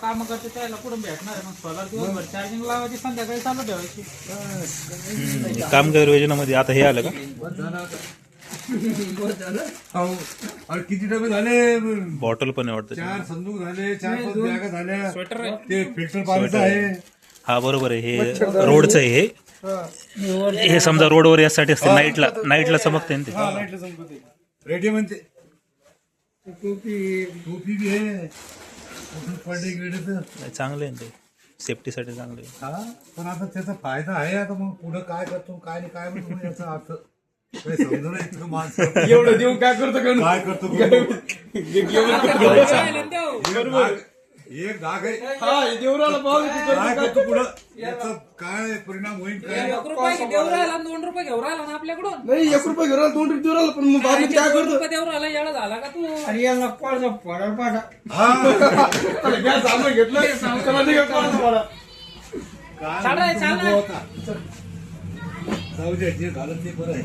काम करते त्याला कुठून भेटणार आहे? मग सोलार दिवसभर चार्जिंग लावायची, संध्याकाळी चालू ठेवायची. कामगार योजनेमध्ये आता हे आलं का? अरे किती डबे झाले? बॉटल पण आहे वाटतं. 4 संदूक झाले, 4-5 बॅगा झाल्या. स्वेटर आहे. ते फिल्टर पाण्याचं आहे. हा बरोबर आहे. हे रोडचं आहे हे. हे समजा रोडवर यासाठी असते, नाईटला चमकते ना ते. रेडिओ म्हणते टोपी बी आहे. कुठून पडले गेले तर चांगलं आहे ते, सेफ्टीसाठी चांगलं आहे. हा, पण आता त्याचा फायदा आहे. आता मग पुढं काय करतो काय नाही काय म्हणतो याचा अर्थ काही समजा नाही. तुझं माणसं एवढं देऊन काय करतो काय करतो एक डाग आहे. देवराला पाहू काय करतो पुढं याचा काय परिणाम होईल काय? 1 रुपये देऊ राहिला, 2 रुपये घेऊ राहिला ना आपल्याकडून. नाही 1 रुपये घेऊन 2 रुपये देऊ राहिला, पण मग बाबा काय 2 करतो? रुपये देऊ राहिला, येडा झाला का तू? अरे याला पाडा पाडा पाडा हा गॅस सामान घेतलं त्याला नाही घेत पाडा पाडा. काय चाल रे, चाल ना. होता जाऊ दे, जे झालं ते बरं आहे.